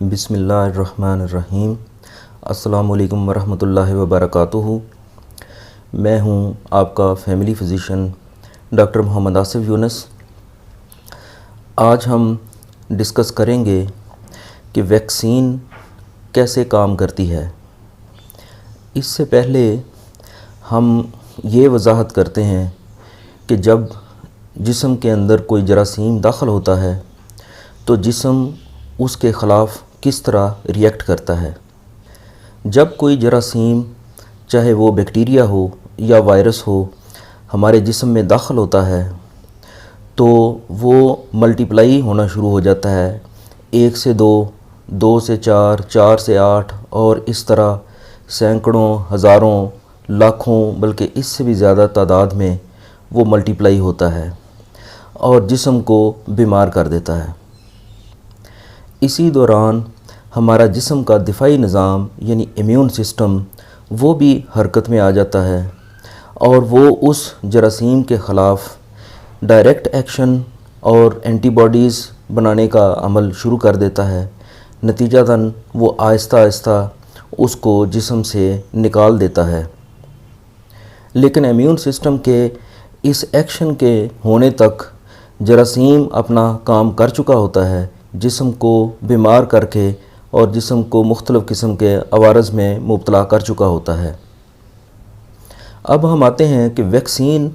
بسم اللہ الرحمن الرحیم۔ السلام علیکم ورحمۃ اللہ وبرکاتہ۔ میں ہوں آپ کا فیملی فزیشین ڈاکٹر محمد آصف یونس۔ آج ہم ڈسکس کریں گے کہ ویکسین کیسے کام کرتی ہے۔ اس سے پہلے ہم یہ وضاحت کرتے ہیں کہ جب جسم کے اندر کوئی جراثیم داخل ہوتا ہے تو جسم اس کے خلاف کس طرح ریئیکٹ کرتا ہے۔ جب کوئی جراثیم، چاہے وہ بیکٹیریا ہو یا وائرس ہو، ہمارے جسم میں داخل ہوتا ہے تو وہ ملٹیپلائی ہونا شروع ہو جاتا ہے، 1 سے 2، 2 سے 4، 4 سے 8 اور اس طرح سینکڑوں، ہزاروں، لاکھوں بلکہ اس سے بھی زیادہ تعداد میں وہ ملٹیپلائی ہوتا ہے اور جسم کو بیمار کر دیتا ہے۔ اسی دوران ہمارا جسم کا دفاعی نظام یعنی امیون سسٹم وہ بھی حرکت میں آ جاتا ہے اور وہ اس جراثیم کے خلاف ڈائریکٹ ایکشن اور اینٹی باڈیز بنانے کا عمل شروع کر دیتا ہے۔ نتیجتاً وہ آہستہ آہستہ اس کو جسم سے نکال دیتا ہے۔ لیکن امیون سسٹم کے اس ایکشن کے ہونے تک جراثیم اپنا کام کر چکا ہوتا ہے، جسم کو بیمار کر کے اور جسم کو مختلف قسم کے عوارض میں مبتلا کر چکا ہوتا ہے۔ اب ہم آتے ہیں کہ ویکسین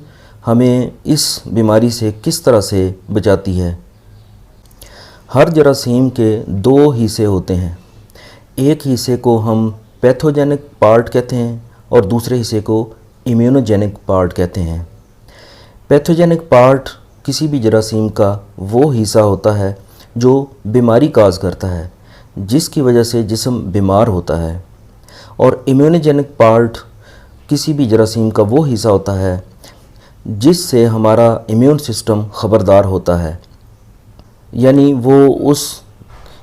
ہمیں اس بیماری سے کس طرح سے بچاتی ہے۔ ہر جراثیم کے 2 حصے ہوتے ہیں، ایک حصے کو ہم پیتھوجینک پارٹ کہتے ہیں اور دوسرے حصے کو امیونوجینک پارٹ کہتے ہیں۔ پیتھوجینک پارٹ کسی بھی جراثیم کا وہ حصہ ہوتا ہے جو بیماری کاز کرتا ہے، جس کی وجہ سے جسم بیمار ہوتا ہے، اور امیونوجینک پارٹ کسی بھی جراثیم کا وہ حصہ ہوتا ہے جس سے ہمارا امیون سسٹم خبردار ہوتا ہے، یعنی وہ اس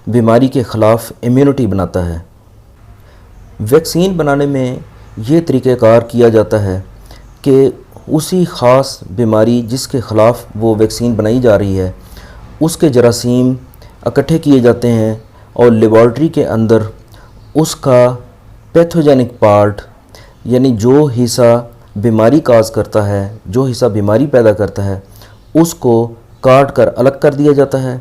بیماری کے خلاف امیونٹی بناتا ہے۔ ویکسین بنانے میں یہ طریقہ کار کیا جاتا ہے کہ اسی خاص بیماری جس کے خلاف وہ ویکسین بنائی جا رہی ہے، اس کے جراثیم اکٹھے کیے جاتے ہیں اور لیبارٹری کے اندر اس کا پیتھوجینک پارٹ یعنی جو حصہ بیماری کاز کرتا ہے، جو حصہ بیماری پیدا کرتا ہے، اس کو کاٹ کر الگ کر دیا جاتا ہے،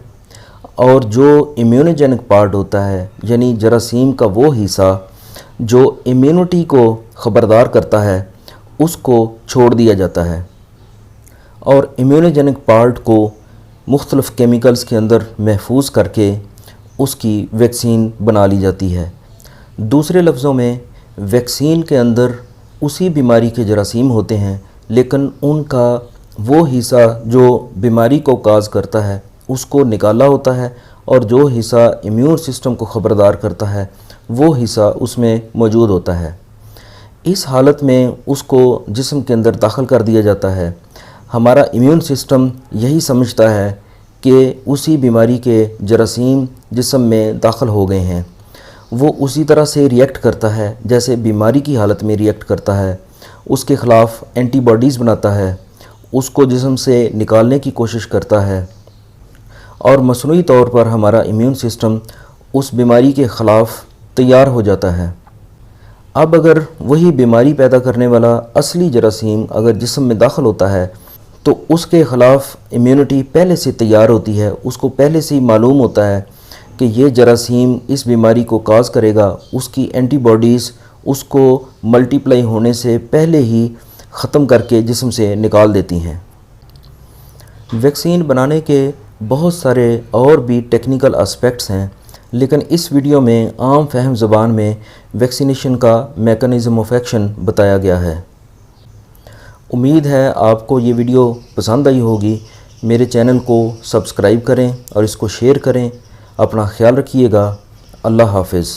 اور جو امیونوجینک پارٹ ہوتا ہے یعنی جراثیم کا وہ حصہ جو امیونٹی کو خبردار کرتا ہے، اس کو چھوڑ دیا جاتا ہے، اور امیونوجینک پارٹ کو مختلف کیمیکلز کے اندر محفوظ کر کے اس کی ویکسین بنا لی جاتی ہے۔ دوسرے لفظوں میں ویکسین کے اندر اسی بیماری کے جراثیم ہوتے ہیں، لیکن ان کا وہ حصہ جو بیماری کو کاز کرتا ہے اس کو نکالا ہوتا ہے، اور جو حصہ امیون سسٹم کو خبردار کرتا ہے وہ حصہ اس میں موجود ہوتا ہے۔ اس حالت میں اس کو جسم کے اندر داخل کر دیا جاتا ہے۔ ہمارا امیون سسٹم یہی سمجھتا ہے کہ اسی بیماری کے جراثیم جسم میں داخل ہو گئے ہیں، وہ اسی طرح سے ریئیکٹ کرتا ہے جیسے بیماری کی حالت میں ریئیکٹ کرتا ہے، اس کے خلاف اینٹی باڈیز بناتا ہے، اس کو جسم سے نکالنے کی کوشش کرتا ہے، اور مصنوعی طور پر ہمارا امیون سسٹم اس بیماری کے خلاف تیار ہو جاتا ہے۔ اب اگر وہی بیماری پیدا کرنے والا اصلی جراثیم اگر جسم میں داخل ہوتا ہے تو اس کے خلاف امیونٹی پہلے سے تیار ہوتی ہے، اس کو پہلے سے ہی معلوم ہوتا ہے کہ یہ جراثیم اس بیماری کو کاز کرے گا، اس کی اینٹی باڈیز اس کو ملٹیپلائی ہونے سے پہلے ہی ختم کر کے جسم سے نکال دیتی ہیں۔ ویکسین بنانے کے بہت سارے اور بھی ٹیکنیکل اسپیکٹس ہیں، لیکن اس ویڈیو میں عام فہم زبان میں ویکسینیشن کا میکانزم آف ایکشن بتایا گیا ہے۔ امید ہے آپ کو یہ ویڈیو پسند آئی ہوگی۔ میرے چینل کو سبسکرائب کریں اور اس کو شیئر کریں۔ اپنا خیال رکھیے گا۔ اللہ حافظ۔